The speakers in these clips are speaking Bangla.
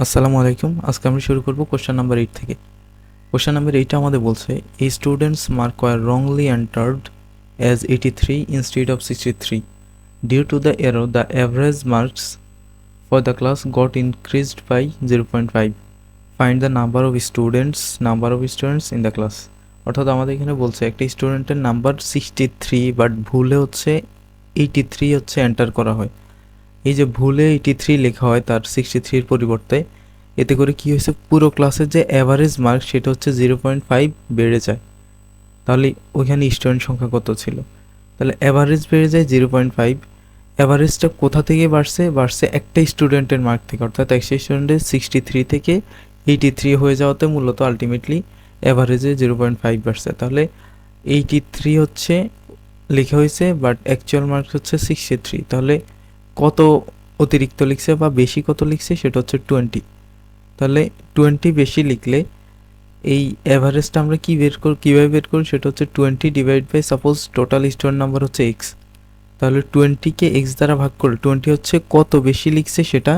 আসসালামু আলাইকুম। আজকে আমরা শুরু করব কোশ্চেন নাম্বার 8 থেকে। কোশ্চেন নাম্বার 8 আমাদের বলছে এই students mark were wrongly entered as 83 instead of 63. Due to the error, the average marks for the class got increased by 0.5. Find the number of students in the class. অর্থাৎ আমাদের এখানে বলছে একটা স্টুডেন্টের নাম্বার 63 বাট ভুলে হচ্ছে 83 হচ্ছে এন্টার করা হয়। এই যে ভুলে 83 লেখা হয় তার 63 এর পরিবর্তে, এতে করে কি হয়েছে, পুরো ক্লাসের যে অ্যাভারেজ মার্ক সেটা হচ্ছে 0.5 বেড়ে যায়। তাহলে ওইখানে স্টুডেন্ট সংখ্যা কত ছিল? তাহলে অ্যাভারেজ বেড়ে যায় 0.5। অ্যাভারেজটা কোথা থেকে বাড়ছে একটা স্টুডেন্টের মার্ক থেকে, অর্থাৎ একটা স্টুডেন্টের 63 থেকে 83 হয়ে যাওয়াতে মূলত আলটিমেটলি অ্যাভারেজে 0.5 বাড়ছে। তাহলে 83 হচ্ছে লেখা হয়েছে বাট অ্যাকচুয়াল মার্ক হচ্ছে 63। তাহলে কত অতিরিক্ত লিখছে বা বেশি কত লিখছে সেটা হচ্ছে 20। তাহলে 20 বেশি লিখলে এই অ্যাভারেজটা আমরা কীভাবে বের করি, সেটা হচ্ছে 20 divide by suppose total student number হচ্ছে এক্স। তাহলে 20কে এক্স দ্বারা ভাগ করলে 20 হচ্ছে কত বেশি লিখছে সেটা,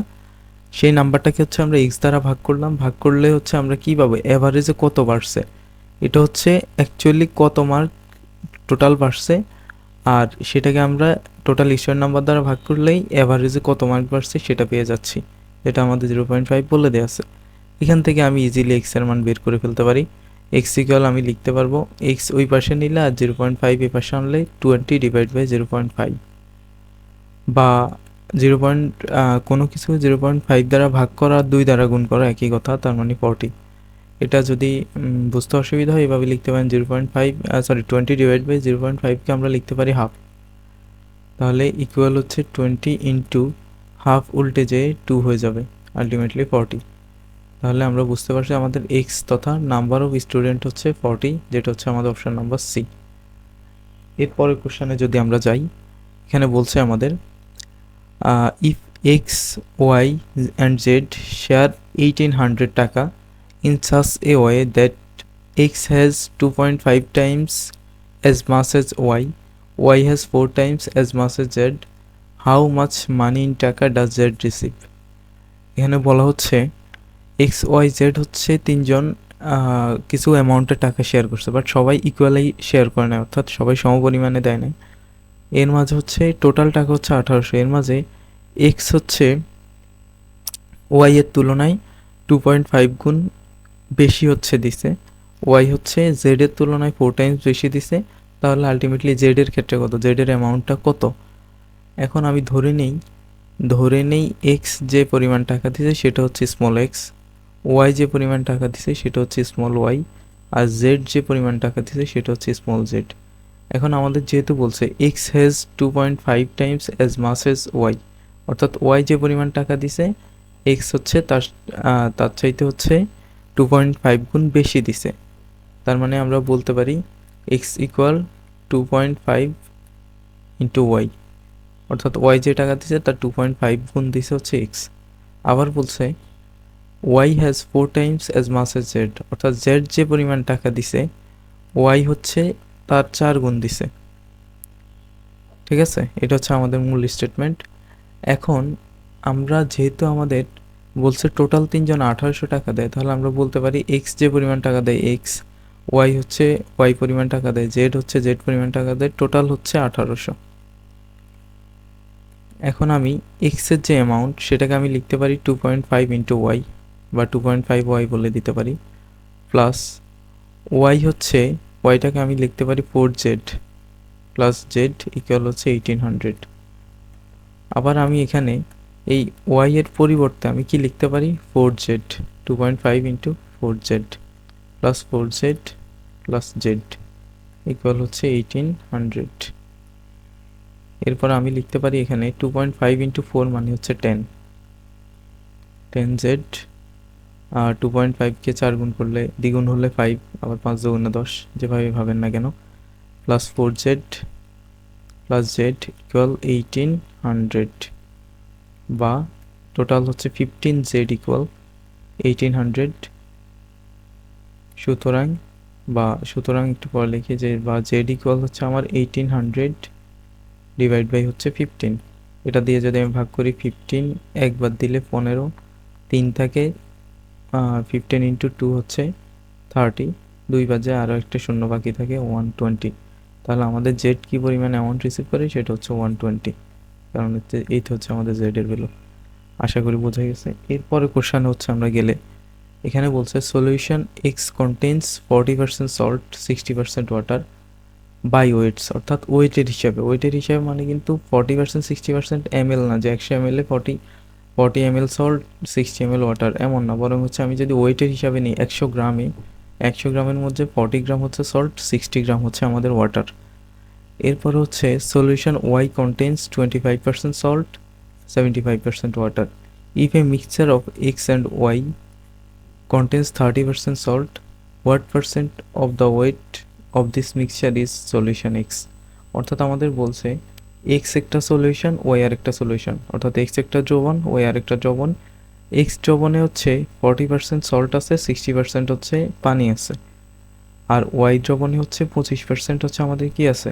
সেই নাম্বারটাকে হচ্ছে আমরা এক্স দ্বারা ভাগ করলাম। ভাগ করলে হচ্ছে আমরা কী পাবো, অ্যাভারেজে কত বাড়ছে। এটা হচ্ছে অ্যাকচুয়ালি কত মার্ক টোটাল বাড়ছে, আর সেটাকে আমরা টোটাল স্টুডেন্ট নাম্বার দ্বারা ভাগ করলেই অ্যাভারেজে কত মার্ক বাড়ছে সেটা পেয়ে যাচ্ছি, যেটা আমাদের 0.5 বলে দেওয়া আছে। এখান থেকে আমি ইজিলি এক্স এর মান বের করে ফেলতে পারি। এক্স ইকুয়াল আমি লিখতে পারবো এক্স ওই পাশে নিলে আর 0.5 এই পাশে আনলে 20 ডিভাইড বাই 0.5, বা কোনো কিছু 0.5 দ্বারা ভাগ করা, 2 দ্বারা গুণ করা একই কথা, তার মানে 40। এটা যদি বুঝতে অসুবিধা হয় এভাবে লিখতে পারেন 20 ডিভাইড বাই 0.5কে আমরা লিখতে পারি হাফ। তাহলে ইকুয়াল হচ্ছে 20 ইন্টু হাফ, উল্টে যেয়ে 2 হয়ে যাবে, আলটিমেটলি 40। তাহলে আমরা বুঝতে পারছি আমাদের এক্স তথা নাম্বার অফ স্টুডেন্ট হচ্ছে 40, যেটা হচ্ছে আমাদের অপশন নাম্বার সি। এরপরের কোশ্চেনে যদি আমরা যাই, এখানে বলছে আমাদের if X Y and Z share 1800 taka in such a way that x has 2.5 times as much as y has 4 times as much as z, how much money in টাকা does z receive? এখানে বলা হচ্ছে এক্স ওয়াই জেড হচ্ছে তিনজন কিছু অ্যামাউন্টের টাকা শেয়ার করছে, বাট সবাই ইকুয়ালি শেয়ার করে না, অর্থাৎ সবাই সমপরিমাণে দেয় না। এর মাঝে হচ্ছে টোটাল টাকা হচ্ছে 1800। এর মাঝে এক্স হচ্ছে ওয়াই এর তুলনায় 2.5 গুণ বেশি হচ্ছে দিছে, ওয়াই হচ্ছে জেড এর তুলনায় 4 টাইমস বেশি দিছে। তাহলে আলটিমেটলি জেড এর ক্ষেত্রে কত, জেড এর অ্যামাউন্টটা কত? এখন আমি ধরে নেই এক্স যে পরিমাণ টাকা দিছে সেটা হচ্ছে স্মল এক্স, ওয়াই যে পরিমাণ টাকা দিছে সেটা হচ্ছে স্মল ওয়াই, আর জেড যে পরিমাণ টাকা দিছে সেটা হচ্ছে স্মল জেড। এখন আমাদের যেহেতু বলছে X has 2.5 times as much as Y, অর্থাৎ ওয়াই যে পরিমাণ টাকা দিছে এক্স হচ্ছে তার চাইতে হচ্ছে 2.5 গুণ বেশি দিছে। তার মানে আমরা বলতে পারি এক্স ইকুয়াল 2.5 ইন্টু ওয়াই, অর্থাৎ ওয়াই যে টাকা দিছে তার 2.5 গুণ দিছে হচ্ছে এক্স। আবার বলছে Y has 4 Times as much age Z, অর্থাৎ জেড যে পরিমাণ টাকা দিছে ওয়াই হচ্ছে তার 4 গুণ দিছে। ঠিক আছে, এটা হচ্ছে আমাদের মূল স্টেটমেন্ট। এখন আমরা যেহেতু আমাদের বলছে টোটাল তিনজন 1800 টাকা দেয়, তাহলে আমরা বলতে পারি এক্স যে পরিমাণ টাকা দেয় এক্স, ওয়াই হচ্ছে ওয়াই পরিমাণ টাকা দেয় জেড, হচ্ছে জেড পরিমাণ টাকা দেয়, টোটাল হচ্ছে 1800। এখন আমি এক্সের যে অ্যামাউন্ট সেটাকে আমি লিখতে পারি 2.5 ইন্টু ওয়াই, বা 2.5 ওয়াই বলে দিতে পারি, প্লাস ওয়াই হচ্ছে ওয়াইটাকে আমি লিখতে পারি 4 জেড প্লাস জেড ইকুয়াল হচ্ছে 1800। আবার আমি এখানে এই ওয়াই এর পরিবর্তে আমি কি লিখতে পারি 4 Z, 2.5 into 4 Z plus 4 Z plus Z equal হচ্ছে 1800। এরপর আমি লিখতে পারি এখানে 2.5 ইন্টু 4 মানে হচ্ছে 10 জেড, আর 2.5কে 4 গুণ করলে দ্বিগুণ হলে 5, আবার 5 দুগুণে 10, যেভাবে ভাবেন না কেন, plus 4 Z plus Z equal 1800, বা টোটাল হচ্ছে 15 জেড ইকুয়াল 1800। সুতরাং একটু পরে লিখি যে বা জেড ইকুয়াল হচ্ছে আমার 1800 ডিভাইড বাই হচ্ছে 15। এটা দিয়ে যদি আমি ভাগ করি 15 একবার দিলে 15, 3 থাকে 15 ইন্টু 2 হচ্ছে 30, 2 বাজে আরও একটা শূন্য বাকি থাকে 120। তাহলে আমাদের জেড কী পরিমাণ অ্যামাউন্ট রিসিভ করে সেটা হচ্ছে 120, কারণ হচ্ছে এই তো হচ্ছে আমাদের জেডের ভ্যালু। আশা করি বোঝা গেছে। এরপরে কোশ্চেন হচ্ছে আমরা গেলে এখানে বলছে solution X contains 40% salt 60% water by weights, অর্থাৎ ওয়েটের হিসাবে মানে কিন্তু 40% 60% ml না, যে 100 ml 40 ml salt 60 ml water, এমন না, বরং হচ্ছে আমি যদি ওয়েটের হিসাবে নিই 100 গ্রামের মধ্যে 40 গ্রাম হচ্ছে সল্ট, 60 গ্রাম হচ্ছে আমাদের ওয়াটার। এরপর হচ্ছে solution Y contains 25% salt 75% water. If a mixture of X and Y contains 30% salt, what percent of the weight of this mixture is solution x? অর্থাৎ আমাদের বলছে x একটা সলিউশন, y আর একটা সলিউশন, অর্থাৎ x একটা দ্রবণ, y আর একটা দ্রবণ। x দ্রবণে হচ্ছে 40% সল্ট আছে, 60% হচ্ছে পানি আছে, আর y দ্রবণে হচ্ছে 25% হচ্ছে আমাদের কি আছে,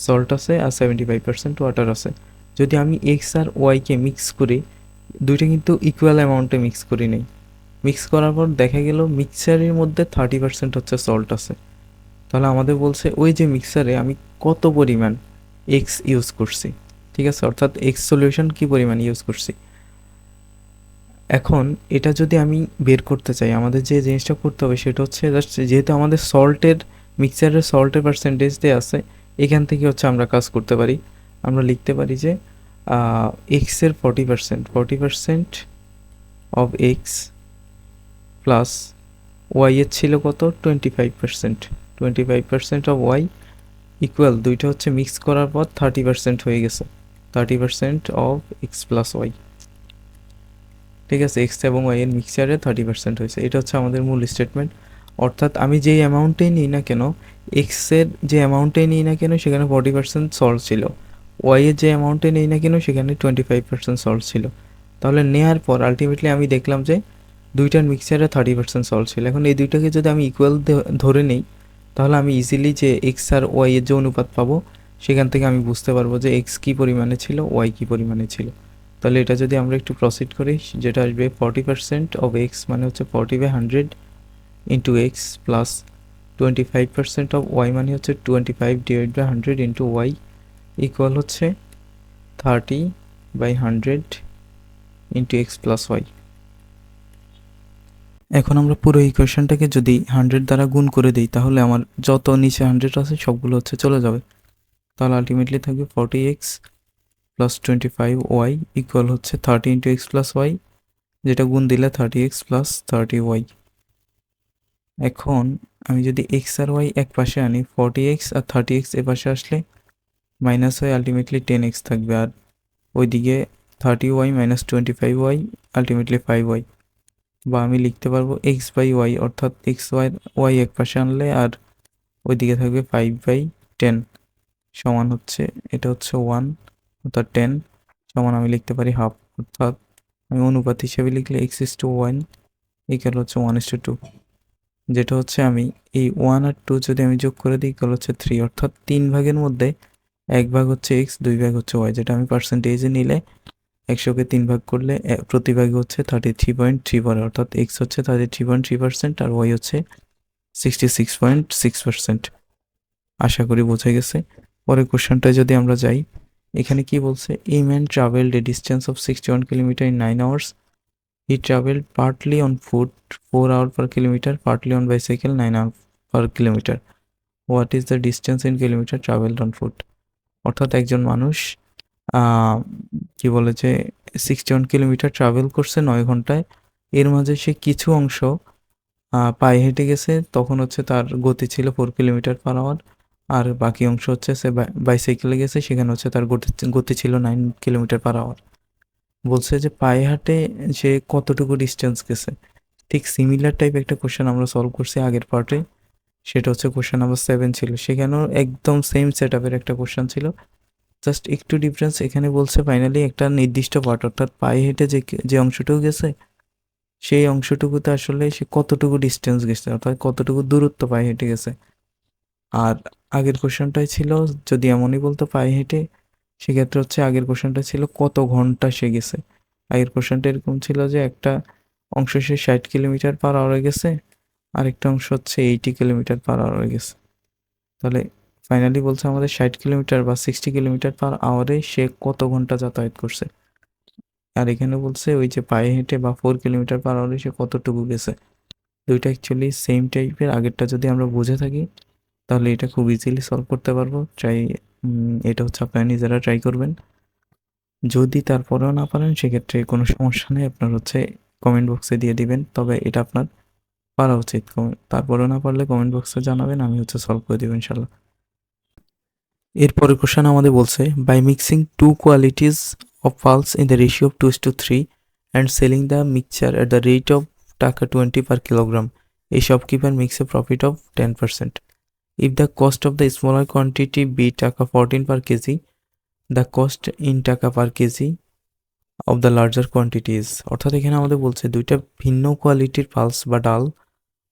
সল্ট আছে, আর 75% ওয়াটার আছে। যদি আমি x আর y কে মিক্স করি, দুইটা কিন্তু ইকুয়াল অ্যামাউন্টে মিক্স করি নেই, মিক্স করার পর দেখা গেল মিক্সচারের মধ্যে 30% হচ্ছে সল্ট আছে। তাহলে আমাদের বলছে ওই যে মিক্সচারে আমি কত পরিমাণ এক্স ইউজ করছি, ঠিক আছে, অর্থাৎ এক্স সলিউশন কি পরিমাণ ইউজ করছি। এখন এটা যদি আমি বের করতে চাই, আমাদের যে জিনিসটা করতে হবে সেটা হচ্ছে জাস্ট, যেহেতু আমাদের মিক্সচারের সল্টের পার্সেন্টেজ দিয়ে আছে, এখান থেকে হচ্ছে আমরা কাজ করতে পারি। আমরা লিখতে পারি যে এক্সের 40% অফ এক্স প্লাস ওয়াই এর ছিল কত 25% অফ ওয়াই ইকুয়াল, দুইটা হচ্ছে মিক্স করার পর 30% হয়ে গেছে, 30% অফ এক্স প্লাস ওয়াই, ঠিক আছে, এক্স এবং ওয়াই এর মিক্সচারে 30% হয়েছে। এটা হচ্ছে আমাদের মূল স্টেটমেন্ট। অর্থাৎ আমি যেই অ্যামাউন্টেই নিই না কেন, এক্সের যে অ্যামাউন্টেই নিই না কেন সেখানে 40% সল্ট ছিল, ওয়াই এর যে অ্যামাউন্টে নিই না কেন সেখানে 25% সল্ট ছিল। তাহলে নেয়ার পর আলটিমেটলি আমি দেখলাম যে দুইটার মিক্সচারে 30% সল্ট ছিল। এখন এই দুইটাকে যদি আমি ইকুয়াল ধরে নিই, তাহলে আমি ইজিলি যে এক্স আর ওয়াই এর যে অনুপাত পাবো, সেখান থেকে আমি বুঝতে পারবো যে এক্স কী পরিমাণে ছিল, ওয়াই কী পরিমাণে ছিল। তাহলে এটা যদি আমরা একটু প্রসিড করি, যেটা আসবে 40% অফ এক্স মানে হচ্ছে 40/100 into X plus 25% of Y মানে হচ্ছে 25/100 ইন্টু ওয়াই ইকুয়াল হচ্ছে 30/100 ইন্টু এক্স প্লাস ওয়াই। এখন আমরা পুরো ইকুয়েশনটাকে যদি 100 দ্বারা গুণ করে দিই, তাহলে আমার যত নিচে 100 আছে সবগুলো হচ্ছে চলে যাবে। তাহলে আলটিমেটলি থাকবে 40x প্লাস 25y ইকুয়াল হচ্ছে 30 ইন্টু এক্স প্লাস ওয়াই, যেটা গুণ দিলে 30x প্লাস 30y। এখন আমি যদি এক্স আর ওয়াই এক পাশে আনি, 40x আর 30x এ পাশে আসলে মাইনাস হয়ে আলটিমেটলি 10x থাকবে, আর ওইদিকে 30y minus 25y ultimately 5y। বা আমি লিখতে পারবো এক্স বাই ওয়াই, অর্থাৎ ওয়াই এক পাশে আনলে আর ওইদিকে থাকবে 5/10 সমান হচ্ছে, এটা হচ্ছে 1, অর্থাৎ 10 সমান আমি লিখতে পারি হাফ, অর্থাৎ আমি অনুপাত হিসেবে লিখলে x:1 ইকুয়াল হচ্ছে 1:2, যেটা হচ্ছে আমি এই 1 আর 2 যদি আমি যোগ করে দিই ইকুয়াল হচ্ছে 3, অর্থাৎ 3 ভাগের মধ্যে 1 ভাগ হচ্ছে এক্স, 2 ভাগ হচ্ছে ওয়াই, যেটা আমি পার্সেন্টেজে নিলে 100কে 3 ভাগ করলে প্রতি ভাগে হচ্ছে 33.3 পড়ে, অর্থাৎ এক্স হচ্ছে 33.3% আর ওয়াই হচ্ছে 66.6%। আশা করি বোঝা গেছে। পরের কোশ্চেনটায় যদি আমরা যাই, এখানে কি বলছে, a man travelled a distance of 61 kilometre in 9 hours. He traveled partly on foot 4 hours per kilometer, partly on bicycle 9 hours per kilometer. What is the distance in kilometer traveled on foot? অর্থাৎ একজন মানুষ কি বলে যে 61 কিলোমিটার ট্রাভেল করছে 9 ঘন্টায়, এর মাঝে সে কিছু অংশ পায়ে হেঁটে গেছে, তখন হচ্ছে তার গতি ছিল 4 কিলোমিটার পার আওয়ার, আর বাকি অংশ হচ্ছে সে বাইসাইকেলে গেছে, সেখানে হচ্ছে তার গতি ছিল 9 কিলোমিটার পার আওয়ার। বলছে যে পায়ে হাঁটে সে কতটুকু ডিস্টেন্স গেছে। ঠিক সিমিলার টাইপ একটা কোশ্চেন আমরা সলভ করছি আগের পার্টে, সেটা হচ্ছে কোশ্চেন নাম্বার 7 ছিল, সেখানেও একদম সেম সেট আপের একটা কোশ্চেন ছিল, জাস্ট একটু ডিফারেন্স। এখানে বলছে ফাইনালি একটা নির্দিষ্ট পার্ট, অর্থাৎ পায়ে হেঁটে যে অংশটুকু গেছে সেই অংশটুকুতে আসলে সে কতটুকু ডিস্টেন্স গেছে, অর্থাৎ কতটুকু দূরত্ব পায়ে হেঁটে গেছে। আর আগের কোশ্চেনটাই ছিল যদি এমনই বলতো পায়ে হেঁটে, সেক্ষেত্রে হচ্ছে আগের কোশ্চেনটা ছিল কত ঘন্টা সে গেছে। আগের কোশ্চেনটা এরকম ছিল যে একটা অংশ সে 60 কিলোমিটার পার আওয়ারে গেছে, আরেকটা অংশ হচ্ছে 80 কিলোমিটার পার আওয়ারে গেছে। তাহলে ফাইনালি বলছে আমাদের 60 কিলোমিটার বা 60 কিলোমিটার পার আওয়ারে সে কত ঘন্টা যাতায়াত করছে। আর এখানে বলছে ওই যে পায়ে হেঁটে বা 4 কিলোমিটার পার আওয়ারে সে কতটুকু গেছে। দুইটা অ্যাকচুয়ালি সেম টাইপের। আগেরটা যদি আমরা বুঝে থাকি তাহলে এটা খুব ইজিলি সলভ করতে পারবো। এটা হচ্ছে আপনারা নিজেরা ট্রাই করবেন। যদি তারপরেও না পারেন সেক্ষেত্রে কোনো সমস্যা নেই, আপনার হচ্ছে কমেন্ট বক্সে দিয়ে দিবেন। তবে এটা আপনার পারা উচিত। তারপরেও না পারলে কমেন্ট বক্সে জানাবেন, আমি হচ্ছে সলভ করে দেবো ইনশাল্লাহ। এরপরের কোশ্চেন আমাদের বলছে by mixing two qualities of pulse in the ratio of 2:3 and selling the mixture at the rate of taka 20 per kilogram, a shopkeeper makes a profit of 10%. If the cost of the smaller quantity be টাকা 14 per kg, the cost in টাকা per kg of the larger quantities. অর্থাৎ এখানে আমাদের বলছে দুইটা ভিন্ন কোয়ালিটির পালস বা ডাল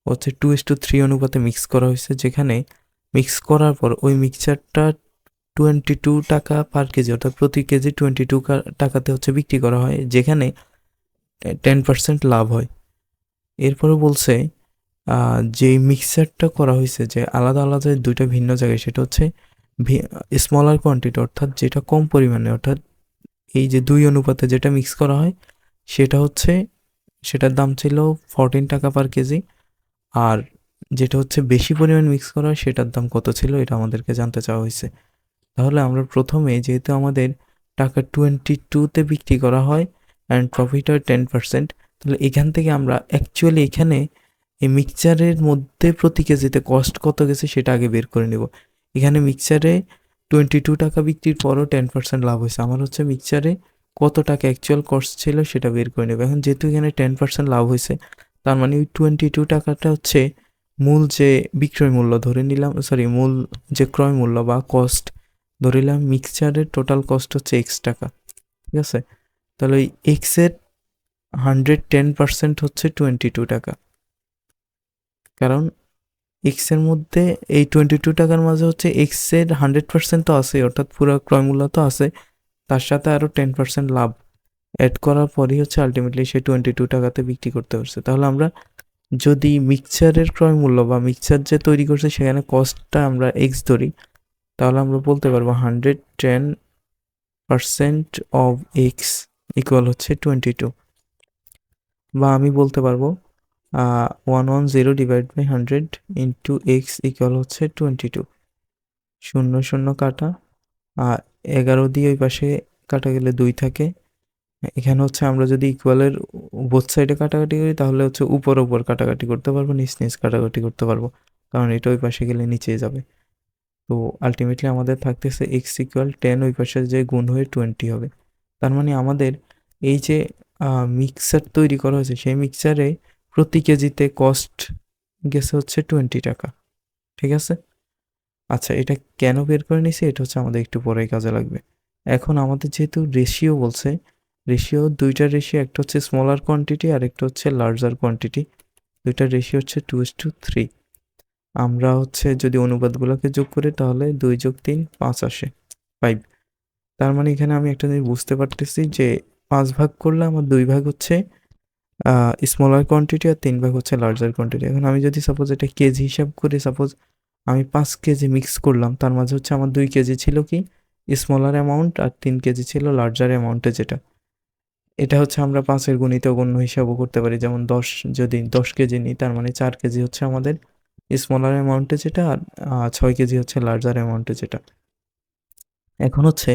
হচ্ছে 2:3 অনুপাতে মিক্স করা হয়েছে, যেখানে মিক্স করার পর ওই মিক্সচারটা 22 টাকা পার কেজি, অর্থাৎ প্রতি কেজি 22 টাকাতে হচ্ছে বিক্রি করা হয়, যেখানে 10% লাভ হয়। এরপরে বলছে যে মিক্সচারটা করা হয়েছে যে আলাদা আলাদা দুইটা ভিন্ন জায়গায়, সেটা হচ্ছে স্মলার কোয়ান্টিটি, অর্থাৎ যেটা কম পরিমাণে, অর্থাৎ এই যে 2 অনুপাতে যেটা মিক্স করা হয় সেটা হচ্ছে, সেটার দাম ছিল 14 টাকা পার কেজি। আর যেটা হচ্ছে বেশি পরিমাণ মিক্স করা হয় সেটার দাম কত ছিল এটা আমাদেরকে জানতে চাওয়া হয়েছে। তাহলে আমরা প্রথমে যেহেতু আমাদের টাকা 22তে বিক্রি করা হয় অ্যান্ড প্রফিট হয় 10%, তাহলে এখান থেকে আমরা অ্যাকচুয়ালি এখানে এই মিক্সচারের মধ্যে প্রতি কেজিতে কস্ট কত গেছে সেটা আগে বের করে নেব। এখানে মিক্সচারে 22 টাকা বিক্রির পরও 10% লাভ হয়েছে। আমার হচ্ছে মিক্সচারে কত টাকা অ্যাকচুয়াল কস্ট ছিল সেটা বের করে নেব। এখন যেহেতু এখানে 10% লাভ হয়েছে, তার মানে ওই 22 টাকাটা হচ্ছে মূল যে বিক্রয় মূল্য ধরে নিলাম, মূল যে ক্রয় মূল্য বা কস্ট ধরে নিলাম, মিক্সচারের টোটাল কস্ট হচ্ছে এক্স টাকা। ঠিক আছে, তাহলে ওই এক্সের 110% হচ্ছে 22 টাকা। কারণ এক্সের মধ্যে এই 22 টাকার মাঝে হচ্ছে এক্সের 100% তো আছে, অর্থাৎ পুরো ক্রয় মূল্য তো আছে, তার সাথে আরও 10% লাভ অ্যাড করার পরই হচ্ছে আলটিমেটলি সে 22 টাকাতে বিক্রি করতে পারছে। তাহলে আমরা যদি মিক্সচারের ক্রয় মূল্য বা মিক্সচার যে তৈরি করছে সেখানে কস্টটা আমরা এক্স ধরি, তাহলে আমরা বলতে পারবো 110% অফ এক্স ইকুয়াল হচ্ছে 22। বা আমি বলতে পারবো 110 divide by 100 into X equal হচ্ছে 22। 0 0 কাটা, আর 11 দিয়ে ওই পাশে কাটা গেলে 2 থাকে। এখানে হচ্ছে আমরা যদি ইকুয়ালের বোথ সাইডে কাটাকাটি করি তাহলে হচ্ছে উপর উপর কাটাকাটি করতে পারবো, নিচ নিচ কাটাকাটি করতে পারবো, কারণ এটা ওই পাশে গেলে নিচে যাবে। তো আলটিমেটলি আমাদের থাকতেছে এক্স ইকুয়াল 10, ওই পাশে যে গুণ হয়ে 20 হবে। তার মানে আমাদের এই যে মিক্সার তৈরি করা হয়েছে সেই মিক্সারে প্রতি কেজিতে কস্ট গেছে হচ্ছে 20 টাকা। ঠিক আছে, আচ্ছা এটা কেন বের করে নিছি এটা হচ্ছে আমাদের একটু পরেই কাজে লাগবে। এখন আমাদের যেহেতু রেশিও বলছে, দুইটা রেশিও, একটা হচ্ছে স্মলার কোয়ান্টিটি আর একটা হচ্ছে লার্জার কোয়ান্টিটি, দুইটার রেশিও হচ্ছে 2:3। আমরা হচ্ছে যদি অনুপাতগুলোকে যোগ করি তাহলে 2 + 3 5 আসে, 5। তার মানে এখানে আমি একটা জিনিস বুঝতে পারতেছি যে 5 ভাগ করলে আমার 2 ভাগ হচ্ছে স্মলার কোয়ান্টিটি আর 3 ভাগ হচ্ছে লার্জার কোয়ান্টিটি। এখন আমি যদি সাপোজ এটা কেজি হিসাব করি, সাপোজ আমি 5 কেজি মিক্স করলাম, তার মাঝে হচ্ছে আমার 2 কেজি ছিল কি স্মলার অ্যামাউন্ট আর 3 কেজি ছিল লার্জার অ্যামাউন্টে যেটা। এটা হচ্ছে আমরা 5-এর গুণিত গণ্য হিসাবও করতে পারি, যেমন 10 যদি 10 কেজি নিই তার মানে 4 কেজি হচ্ছে আমাদের স্মলার অ্যামাউন্টে যেটা, আর 6 কেজি হচ্ছে লার্জার অ্যামাউন্টে যেটা। এখন হচ্ছে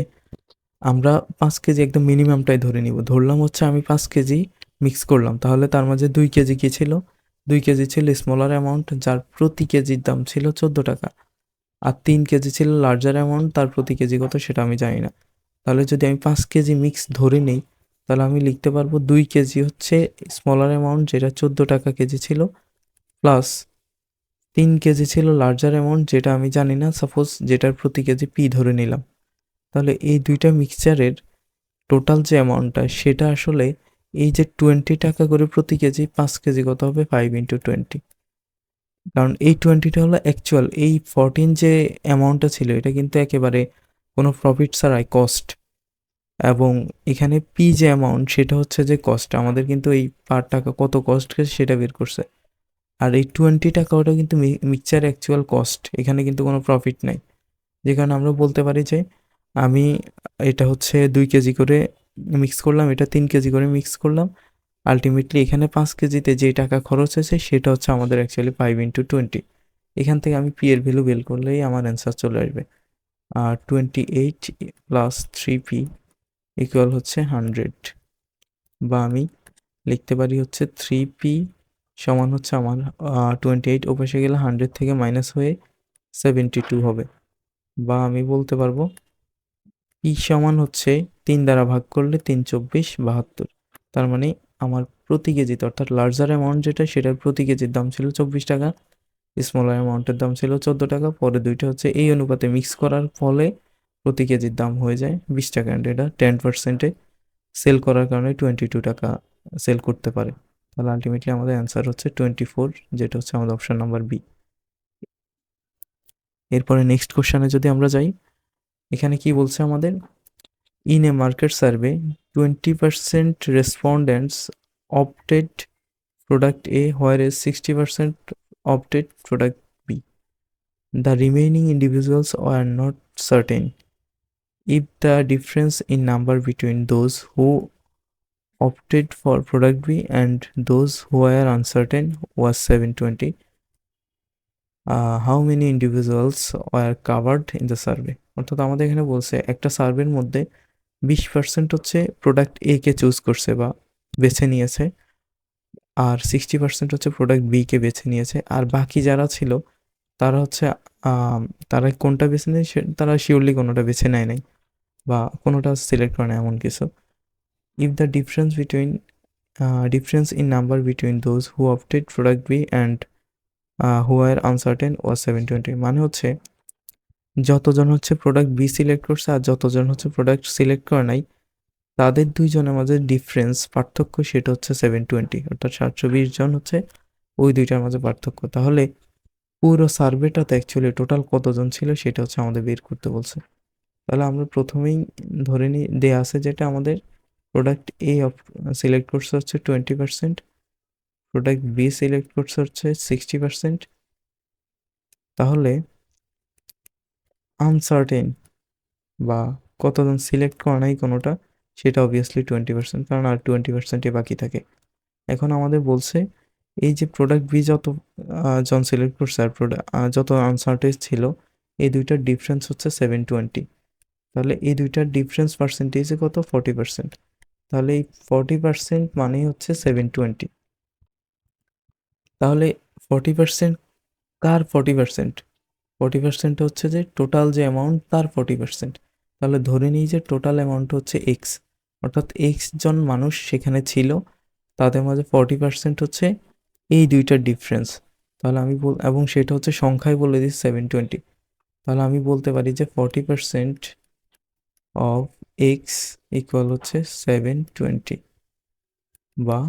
আমরা 5 কেজি একদম মিনিমামটাই ধরে নিব। ধরলাম হচ্ছে আমি 5 কেজি মিক্স করলাম, তাহলে তার মাঝে 2 কেজি কী ছিল, 2 কেজি ছিল স্মলার অ্যামাউন্ট যার প্রতি কেজির দাম ছিল 14 টাকা, আর 3 কেজি ছিল লার্জার অ্যামাউন্ট, তার প্রতি কেজি কত সেটা আমি জানি না। তাহলে যদি আমি 5 কেজি মিক্স ধরে নিই তাহলে আমি লিখতে পারবো 2 কেজি হচ্ছে স্মলার অ্যামাউন্ট যেটা 14 টাকা কেজি ছিল, প্লাস 3 কেজি ছিল লার্জার অ্যামাউন্ট যেটা আমি জানি না, সাপোজ যেটার প্রতি কেজি পি ধরে নিলাম। তাহলে এই দুইটা মিক্সচারের টোটাল যে অ্যামাউন্টটা সেটা আসলে এই যে 20 টাকা করে প্রতি কেজি, 5 কেজি কত হবে 5 × 20। কারণ এই 20টা হলো অ্যাকচুয়াল, এই 14 যে অ্যামাউন্টটা ছিল এটা কিন্তু একেবারে কোনো প্রফিট ছাড়াই কস্ট। এবং এখানে পি যে অ্যামাউন্ট সেটা হচ্ছে যে কস্ট, আমাদের কিন্তু এই পার টাকা কত কস্ট গেছে সেটা বের করছে। আর এই 20 টাকা ওটা কিন্তু মিক্সচার অ্যাকচুয়াল কস্ট, এখানে কিন্তু কোনো প্রফিট নাই। যে কারণে আমরা বলতে পারি যে আমি এটা হচ্ছে 2 কেজি করে মিক্স করলাম, এটা 3 কেজি করে মিক্স করলাম, আলটিমেটলি এখানে 5 কেজিতে যে টাকা খরচ হয়েছে সেটা হচ্ছে আমাদের অ্যাকচুয়ালি 5 × 20। এখান থেকে আমি পি এর ভ্যালু বের করলেই আমার অ্যান্সার চলে আসবে। আর 28 প্লাস 3p ইকুয়াল হচ্ছে 100, বা আমি লিখতে পারি হচ্ছে 3p সমান হচ্ছে আমার 28 ওপাশে গেলে 100 থেকে মাইনাস হয়ে 72 হবে। বা আমি বলতে পারবো পি সমান হচ্ছে 3 দ্বারা ভাগ করলে 3 24 72। তার মানে আমার প্রতি কেজিতে অর্থাৎ লার্জার অ্যামাউন্ট যেটা সেটার প্রতি কেজির দাম ছিল 24 টাকা, স্মলার অ্যামাউন্টের দাম ছিল 14 টাকা। পরে দুইটা হচ্ছে এই অনুপাতে মিক্স করার ফলে প্রতি কেজির দাম হয়ে যায় 20 টাকা, অ্যান্ড এটা 10%-এ সেল করার কারণে 22 টাকা সেল করতে পারে। তাহলে আলটিমেটলি আমাদের অ্যান্সার হচ্ছে 24, যেটা হচ্ছে আমাদের অপশন নাম্বার বি। এরপরে নেক্সট কোশ্চেনে যদি আমরা যাই, এখানে কি বলছে আমাদের, in a market survey 20% respondents opted product A whereas 60% opted product B. The remaining individuals are not certain if the difference in number between those who opted for product B and those who are uncertain was 720. How many individuals were covered in the survey? অর্থাৎ আমাদের এখানে বলছে একটা সার্ভের মধ্যে 20% হচ্ছে প্রোডাক্ট এ কে চুজ করছে বা বেছে নিয়েছে, আর 60% হচ্ছে প্রোডাক্ট বি কে বেছে নিয়েছে, আর বাকি যারা ছিল তারা হচ্ছে তারা কোনটা বেছে নেয় তারা শিওরলি কোনোটা বেছে নেয় নাই বা কোনোটা সিলেক্ট করে না এমন কিছু। If the difference in number between those who opted product B and who are uncertain was 720, মানে হচ্ছে যতজন হচ্ছে প্রোডাক্ট বি সিলেক্ট করছে আর যতজন হচ্ছে প্রোডাক্ট সিলেক্ট করে নাই তাদের দুইজনের মাঝে ডিফারেন্স পার্থক্য সেটা হচ্ছে 720, অর্থাৎ 720 জন হচ্ছে ওই দুইটার মাঝে পার্থক্য। তাহলে পুরো সার্ভেটাতে অ্যাকচুয়ালি টোটাল কতজন ছিল সেটা হচ্ছে আমাদের বের করতে বলছে। তাহলে আমরা প্রথমেই ধরে নিই দেয়া আছে যেটা আমাদের প্রোডাক্ট এ সিলেক্ট করছে হচ্ছে 20%, প্রোডাক্ট বি সিলেক্ট করছে হচ্ছে 60%, তাহলে আনসার্টেন বা কতজন সিলেক্ট করে নাই কোনোটা সেটা অবভিয়াসলি 20%, কারণ আর 20%ই বাকি থাকে। এখন আমাদের বলছে এই যে প্রোডাক্ট বি যত জন সিলেক্ট করছে আর যত আনসার্টেন ছিল এই দুইটার ডিফারেন্স হচ্ছে 720। তাহলে এই দুইটার ডিফারেন্স পার্সেন্টেজে কত, 40%। তাহলে এই 40% মানেই হচ্ছে 720। তাহলে 40% কার 40%? 40% হচ্ছে যে টোটাল যে অ্যামাউন্ট তার 40%। তাহলে ধরে নিই যে টোটাল অ্যামাউন্ট হচ্ছে এক্স, অর্থাৎ এক্স জন মানুষ সেখানে ছিল, তাদের মাঝে 40% হচ্ছে এই দুইটার ডিফারেন্স। তাহলে আমি এবং সেটা হচ্ছে সংখ্যায় বলে দিচ্ছি 720। তাহলে আমি বলতে পারি যে 40% অফ এক্স ইকুয়াল হচ্ছে 720, বা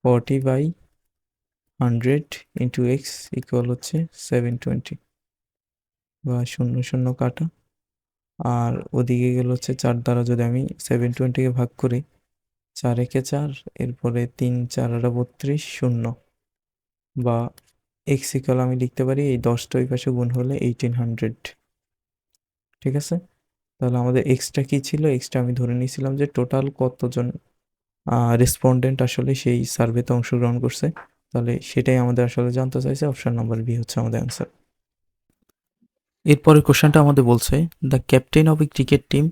40/100 ইন্টু এক্স ইকুয়াল হচ্ছে 720, বা 0 0 কাটা, আর ওদিকে গেল হচ্ছে 4 দ্বারা যদি আমি 720কে ভাগ করি, 4 একে 4, এরপরে 3 4 32 0, বা এক্স ইকুয়াল আমি লিখতে পারি এই 10টা ওই পাশে গুণ হলে 1800। ঠিক আছে, তাহলে আমাদের এক্সটা কি ছিল, এক্সটা আমি ধরে নিয়েছিলাম যে টোটাল কতজন রেসপন্ডেন্ট আসলে সেই সার্ভেতে অংশগ্রহণ করছে। তাহলে সেটাই আমাদের আসলে জানতে চাইছে, অপশন নাম্বার বি হচ্ছে আমাদের অ্যান্সার। এরপরের কোশ্চেনটা আমাদের বলছে, the captain of A cricket team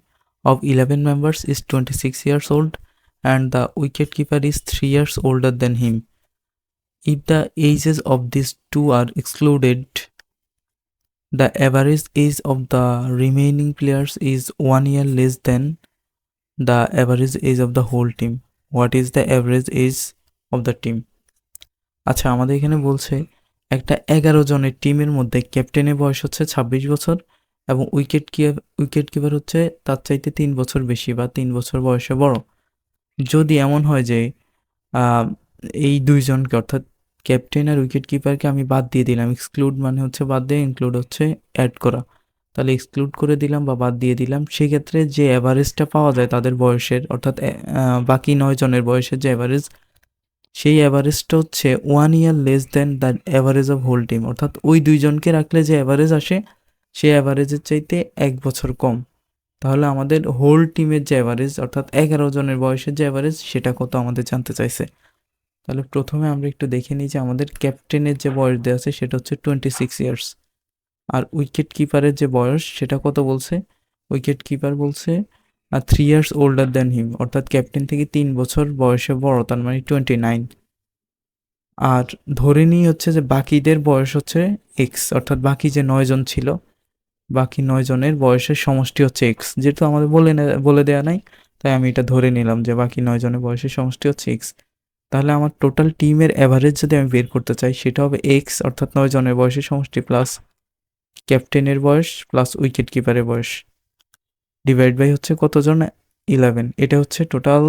of 11 members is 26 years old and the wicketkeeper is 3 years older than him. If the ages of these two are excluded, the average age of the remaining players is 1 year less than the average age of the whole team. What is the average age of the team? আচ্ছা, আমাদের এখানে বলছে একটা 11 জনের টিমের মধ্যে ক্যাপ্টেনের বয়স হচ্ছে 26 বছর এবং উইকেট কিপার হচ্ছে তার চাইতে 3 বছর বেশি বা 3 বছর বয়সে বড়। যদি এমন হয় যে এই দুইজনকে অর্থাৎ ক্যাপ্টেন আর উইকেট কিপারকে আমি বাদ দিয়ে দিলাম, এক্সক্লুড মানে হচ্ছে বাদ দিয়ে, ইনক্লুড হচ্ছে অ্যাড করা, তাহলে এক্সক্লুড করে দিলাম বা বাদ দিয়ে দিলাম। সেক্ষেত্রে যে অ্যাভারেজটা পাওয়া যায় তাদের বয়সের, অর্থাৎ বাকি 9 জনের বয়সের যে অ্যাভারেজ, সেই অ্যাভারেজটা হচ্ছে 1 year less than the average of whole team. অর্থাৎ ওই দুইজনকে রাখলে যে অ্যাভারেজ আসে সেই অ্যাভারেজের চাইতে 1 বছর কম। তাহলে আমাদের হোল টিমের যে অ্যাভারেজ, অর্থাৎ 11 জনের বয়সের যে অ্যাভারেজ, সেটা কত আমাদের জানতে চাইছে। তাহলে প্রথমে আমরা একটু দেখে নিই যে আমাদের ক্যাপ্টেনের যে বয়স দেওয়া আছে সেটা হচ্ছে 26 ইয়ার্স। আর উইকেট কিপারের যে বয়স সেটা কত বলছে? উইকেট কিপার বলছে 3 ইয়ার্স ওল্ডার দ্যান হিম, অর্থাৎ ক্যাপ্টেন থেকে 3 বছর বয়সে বড়, তার মানে 29। আর ধরে নিই হচ্ছে যে বাকিদের বয়স হচ্ছে এক্স, অর্থাৎ বাকি যে 9 জন ছিল, বাকি 9 জনের বয়সের সমষ্টি হচ্ছে এক্স। যেহেতু আমাদের বলে দেওয়া নাই, তাই আমি এটা ধরে নিলাম যে বাকি 9 জনের বয়সের সমষ্টি হচ্ছে এক্স। তাহলে আমার টোটাল টিমের অ্যাভারেজ যদি আমি বের করতে চাই সেটা হবে এক্স, অর্থাৎ 9 জনের বয়সের সমষ্টি প্লাস ক্যাপ্টেনের বয়স প্লাস উইকেট কিপারের বয়স ডিভাইড বাই হচ্ছে কতজন? 11। এটা হচ্ছে টোটাল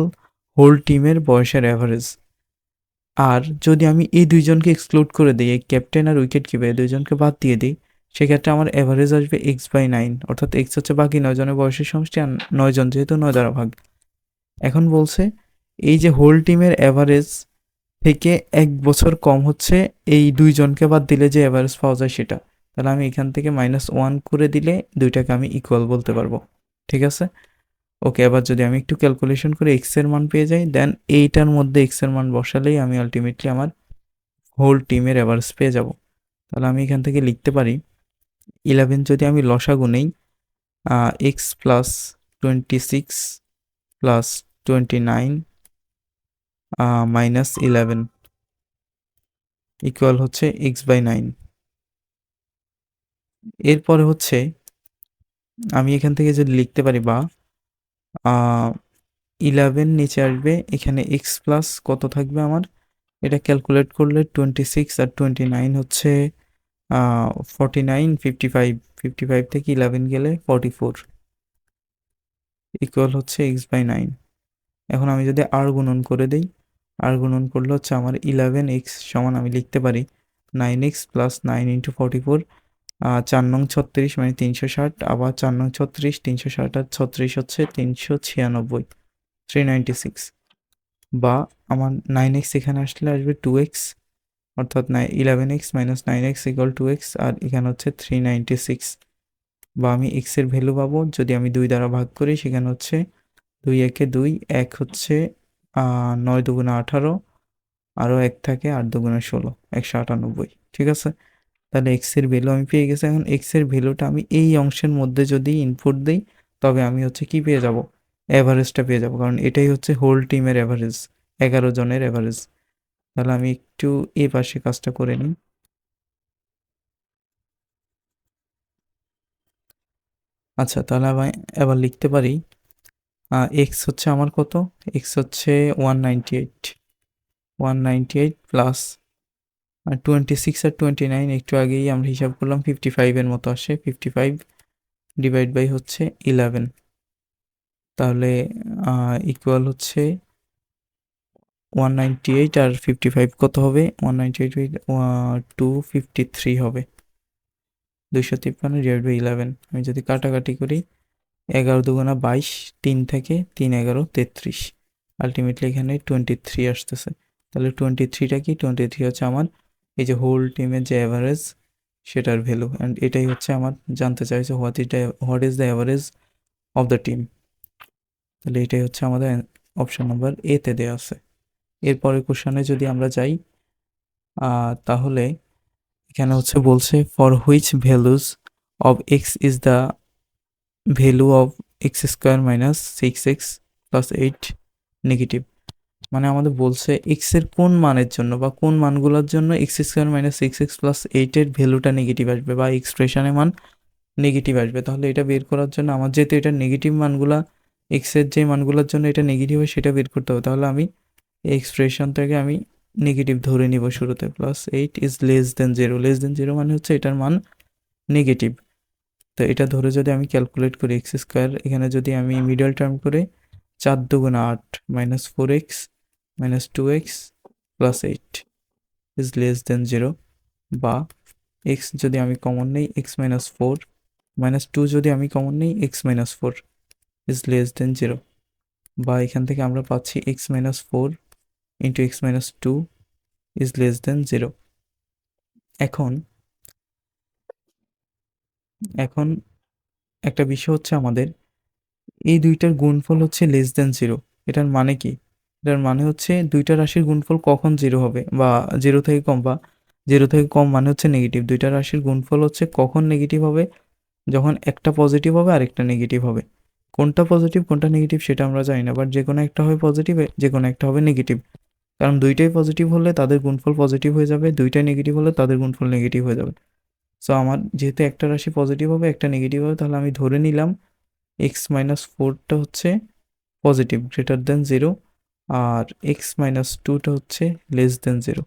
হোল টিমের বয়সের অ্যাভারেজ। আর যদি আমি এই দুইজনকে এক্সক্লুড করে দিই, এই ক্যাপ্টেন আর উইকেট কিপার এই দুইজনকে বাদ দিয়ে দিই, সেক্ষেত্রে আমার অ্যাভারেজ আসবে x/9, অর্থাৎ এক্স হচ্ছে বাকি 9 জনের বয়সের সমষ্টি, আর 9 জন যেহেতু 9 দ্বারা ভাগ। এখন বলছে এই যে হোল টিমের অ্যাভারেজ থেকে 1 বছর কম হচ্ছে এই দুইজনকে বাদ দিলে যে অ্যাভারেজ পাওয়া যায় সেটা। তাহলে আমি এখান থেকে -1 করে দিলে দুইটাকে আমি ইকুয়াল বলতে পারবো। ঠিক আছে? ওকে, এবার যদি আমি একটু ক্যালকুলেশন করে এক্স এর মান পেয়ে যাই, দেন এইটার মধ্যে এক্স এর মান বসালেই আমি আলটিমেটলি আমার হোল টিমের অ্যাভারেজ পেয়ে যাব। তাহলে আমি এখান থেকে লিখতে পারি 11 যদি আমি লসাগু নেই, এক্স প্লাস 26 প্লাস 29 -11 ইকুয়াল হচ্ছে x/9। এরপরে হচ্ছে আমি এখান থেকে যদি লিখতে পারি বা 11 নিচে আসবে, এখানে এক্স প্লাস কত থাকবে আমার, এটা ক্যালকুলেট করলে 26 আর 29 হচ্ছে 49, 55, 55 থেকে 11 গেলে 44 ইকুয়াল হচ্ছে x/9। এখন আমি যদি আর গুণন করে দিই, আর গুণন করলে হচ্ছে আমার 11x সমান আমি লিখতে পারি 9x প্লাস 9 ইন্টু 44, 4 নং 36 মানে 360, আবার 4 নং 36, 360 আর 36 হচ্ছে 396, 396। বা আমার 9x এখানে আসলে আসবে 2x, অর্থাৎ 11x minus 9x equal 2x, আর এখানে হচ্ছে 396। বা আমি x এর ভ্যালু পাবো যদি আমি 2 দ্বারা ভাগ করি, সেখানে হচ্ছে 2 একে 2, 1 হচ্ছে 9 দুগুণে 18, আরও 1 থাকে 8 দুগুণে 16, 198। ঠিক আছে? তাহলে x এর ভ্যালু আমি পেয়ে গেছি। এখন x এর ভ্যালুটা আমি এই অংশের মধ্যে যদি ইনপুট দিই, তবে আমি হচ্ছে কি পেয়ে যাব? অ্যাভারেজটা পেয়ে যাব, কারণ এটাই হচ্ছে হোল টিমের অ্যাভারেজ, 11 জনের অ্যাভারেজ। তাহলে আমি একটু এই পাশে কাজটা করে নিই। আচ্ছা, তাহলে আমি এবার লিখতে পারি এক্স হচ্ছে আমার কত? এক্স হচ্ছে 198, 198 প্লাস 26 আর 29 একটু আগেই আমরা হিসাব করলাম 55 এর মতো আসে, 55 ডিভাইড বাই হচ্ছে 11। তাহলে ইকুয়াল হচ্ছে 198 আর 55 কত হবে? 198 253 হবে, 253 ডিভাইড বাই 11। আমি যদি কাটাকাটি করি, 11 দুগুণা 22, 3 থেকে 3 11 33, আলটিমেটলি এখানে 23 আসতেছে। তাহলে 23টা কি? 23 হচ্ছে আমার এই যে হোল টিমের যে অ্যাভারেজ সেটার ভ্যালু, অ্যান্ড এটাই হচ্ছে আমার জানতে চাইছে what is the average of the team. তাহলে এটাই হচ্ছে আমাদের অপশন নাম্বার এতে দেওয়া আছে। এরপরের কোশ্চেনে যদি আমরা যাই, তাহলে এখানে হচ্ছে বলছে for which values of x is the value of x square minus 6x plus 8 negative. মানে আমাদের বলছে এক্স এর কোন মানের জন্য বা কোন মানগুলোর জন্য x square minus 6x plus 8 এর ভ্যালুটা নেগেটিভ আসবে বা এক্সপ্রেশনের মান নেগেটিভ আসবে। তাহলে এটা বের করার জন্য আমার যেহেতু এটা নেগেটিভ মানগুলা, এক্স এর যে মানগুলোর জন্য এটা নেগেটিভ হয় সেটা বের করতে হবে। তাহলে আমি এই এক্সপ্রেশনটাকে আমি নেগেটিভ ধরে নিব শুরুতে। Plus 8 is less than 0, less than 0 মানে হচ্ছে এটার মান নেগেটিভ। তো এটা ধরে যদি আমি ক্যালকুলেট করি এক্স স্কোয়ার, এখানে যদি আমি মিডল টার্ম করে 4 দুগুণা 8 minus 4x minus 2x plus 8 is less than 0, বা এক্স যদি আমি কমন নেই, এক্স মাইনাস 4 -2 যদি আমি কমন নিই x-4 ইজ লেস দেন 0, বা এখান থেকে আমরা পাচ্ছি x-4 into x-2 is less than 0। এখন এখন একটা বিষয় হচ্ছে আমাদের এই দুইটার গুণফল হচ্ছে লেস দেন 0। এটার মানে কি? এটার মানে হচ্ছে দুইটা রাশির গুণফল কখন 0 হবে, বা 0 থেকে কম, বা 0 থেকে কম মানে হচ্ছে নেগেটিভ। দুইটা রাশির গুণফল হচ্ছে কখন নেগেটিভ হবে, যখন একটা পজিটিভ হবে আর একটা নেগেটিভ হবে। কোনটা পজিটিভ কোনটা নেগেটিভ সেটা আমরা জানি না, বাট যে কোনো একটা হবে পজিটিভ, যে কোনো একটা হবে নেগেটিভ। কারণ দুইটাই পজিটিভ হলে তাদের গুণফল পজিটিভ হয়ে যাবে, দুইটাই নেগেটিভ হলে তাদের গুণফল নেগেটিভ হয়ে যাবে। সো আমার যেহেতু একটা রাশি পজিটিভ হবে একটা নেগেটিভ হবে, তাহলে আমি ধরে নিলাম x-4টা হচ্ছে পজিটিভ গ্রেটার দেন 0, আর x-2টা হচ্ছে লেস দেন 0।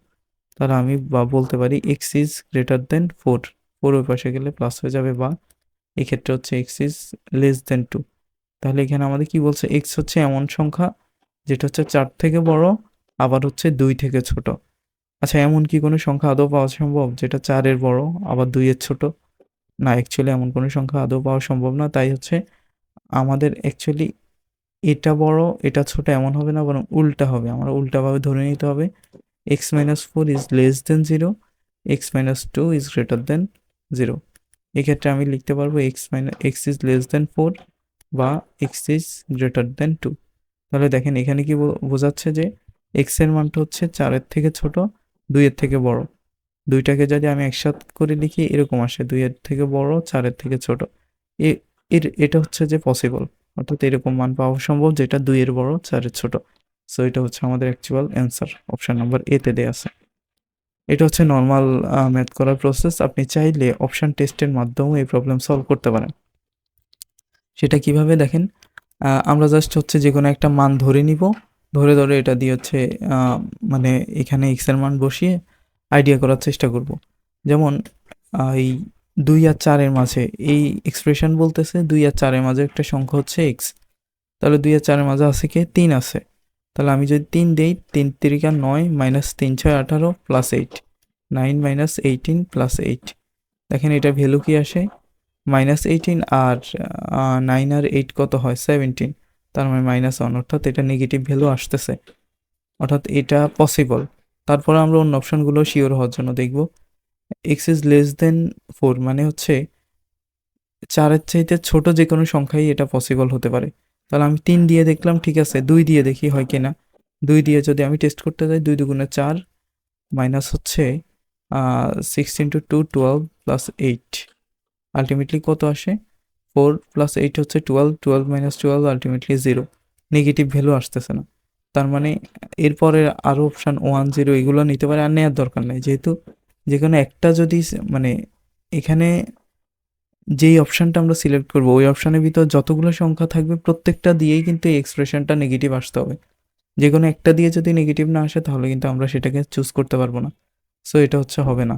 তাহলে আমি বা বলতে পারি x ইজ গ্রেটার দেন 4, 4 ওই পাশে গেলে প্লাস হয়ে যাবে, বা এক্ষেত্রে হচ্ছে x ইজ লেস দেন 2। তাহলে এখানে আমাদের কি বলছে, x হচ্ছে এমন সংখ্যা যেটা হচ্ছে 4 থেকে বড়, আবার হচ্ছে 2 থেকে ছোট। আচ্ছা, এমন কি কোনো সংখ্যা আদৌ পাওয়া সম্ভব যেটা 4 এর বড় আবার 2 এর ছোট? না, অ্যাকচুয়ালি এমন কোনো সংখ্যা আদৌ পাওয়া সম্ভব না। তাই হচ্ছে আমাদের অ্যাকচুয়ালি এটা বড় এটা ছোট এমন হবে না, বরং উল্টা হবে। আমরা উল্টাভাবে ধরে নিতে হবে x-4 is less than 0, x-2 is greater than 0। এক্ষেত্রে আমি লিখতে পারবো x ইজ লেস দেন 4 বা x ইজ গ্রেটার দেন 2। তাহলে দেখেন এখানে কি বোঝাচ্ছে যে x এর মানটা হচ্ছে 4 এর থেকে ছোট, 2 এর থেকে বড়। দুইটাকে যদি আমি একসাথে করে লিখি এরকম আসে, 2 এর থেকে বড় 4 এর থেকে ছোট। এটা হচ্ছে যে পসিবল, অর্থাৎ এরকম মান পাওয়া সম্ভব যেটা 2 এর বড় 4 এর ছোট। সো এটা হচ্ছে আমাদের actual answer, option number A তে দেয়া আছে। এটা হচ্ছে নর্মাল ম্যাথ করার প্রসেস। আপনি চাইলে অপশন টেস্টের মাধ্যমেও এই প্রবলেম সলভ করতে পারেন। সেটা কিভাবে দেখেন, আমরা জাস্ট হচ্ছে যে কোনো একটা মান ধরে নিব, ধরে এটা দিয়ে হচ্ছে মানে এখানে এক্স এর মান বসিয়ে আইডিয়া করার চেষ্টা করব। যেমন এই 2 আর 4 এর মাঝে এই এক্সপ্রেশন বলতেছে 2 আর 4 এর মাঝে একটা সংখ্যা হচ্ছে এক্স। তাহলে 2 আর 4 এর মাঝে আছে কি 3 আছে। তাহলে আমি যদি 3 দেই, 3 তিরিকা 9 মাইনাস 3 6 18 প্লাস 8, 9 মাইনাস 18 প্লাস 8। দেখেন এটা ভ্যালু কি আসে, -18, আর 9 আর 8 কত হয় 17, তার মানে -1, অর্থাৎ এটা নেগেটিভ ভ্যালু আসতেছে, অর্থাৎ এটা পসিবল। তারপরে আমরা অন্য অপশনগুলো শিওর হওয়ার জন্য দেখব এক্স ইজ লেস দেন 4, মানে হচ্ছে 4-এর চাইতে ছোট যে কোনো সংখ্যাই এটা পসিবল হতে পারে। তাহলে আমি 3 দিয়ে দেখলাম, ঠিক আছে, 2 দিয়ে দেখি হয় কিনা। 2 দিয়ে যদি আমি টেস্ট করতে যাই, 2 দুগুণে 4 মাইনাস হচ্ছে 6 ইন্টু 2 12 প্লাস 8, আলটিমেটলি কত আসে 4 প্লাস 8 হচ্ছে 12, 12 মাইনাস 12 আলটিমেটলি 0, নেগেটিভ ভ্যালু আসতেছে না। তার মানে এরপরে আরও অপশান 1 0 এগুলো নিতে পারে, আর নেওয়ার দরকার নেই, যেহেতু যে কোনো একটা যদি মানে এখানে যেই অপশানটা আমরা সিলেক্ট করবো ওই অপশানের ভিতর যতগুলো সংখ্যা থাকবে প্রত্যেকটা দিয়েই কিন্তু এই এক্সপ্রেশনটা নেগেটিভ আসতে হবে। যে কোনো একটা দিয়ে যদি নেগেটিভ না আসে তাহলে কিন্তু আমরা সেটাকে চুজ করতে পারবো না। সো এটা হচ্ছে হবে না।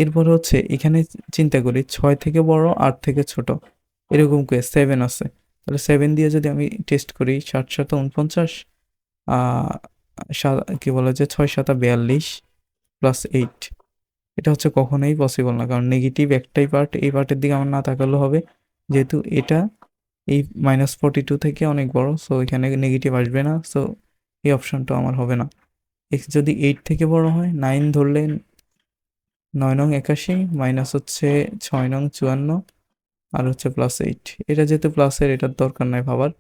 এরপর হচ্ছে এখানে চিন্তা করি 6 থেকে বড় 8 থেকে ছোট, এরকম করে 7 আছে। তাহলে 7 দিয়ে যদি আমি টেস্ট করি 7 7 49, কি বলা যায় 6 7 42 প্লাস 8, এটা হচ্ছে কখনোই পসিবল না, কারণ নেগেটিভ একটাই পার্ট, এই পার্টের দিকে আমার না তাকালেও হবে, যেহেতু এটা এই -42 থেকে অনেক বড়, সো এখানে নেগেটিভ আসবে না। সো এই অপশনটা আমার হবে না। এক্স যদি 8 থেকে বড় হয়, 9 ধরলে 9 নং 81 মাইনাস হচ্ছে 6 নং 54 আর হচ্ছে প্লাস 8, এটা যেহেতু প্লাসের এটার দরকার নাই ভাবার।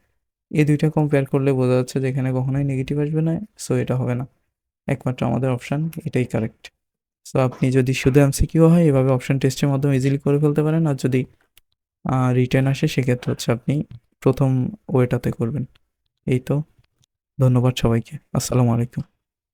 এই দুইটা কম্পেয়ার করলে বোঝা যাচ্ছে যে এখানে কখনোই নেগেটিভ আসবে না, সো এটা হবে না। একমাত্র আমাদের অপশান এটাই কারেক্ট। সো আপনি যদি শুধু এমসিকিউ হয় এভাবে অপশন টেস্টের মাধ্যমে ইজিলি করে ফেলতে পারেন, আর যদি রিটেন আসে সেক্ষেত্রে হচ্ছে আপনি প্রথম ওয়েটাতে করবেন। এই তো, ধন্যবাদ সবাইকে, আসসালামু আলাইকুম।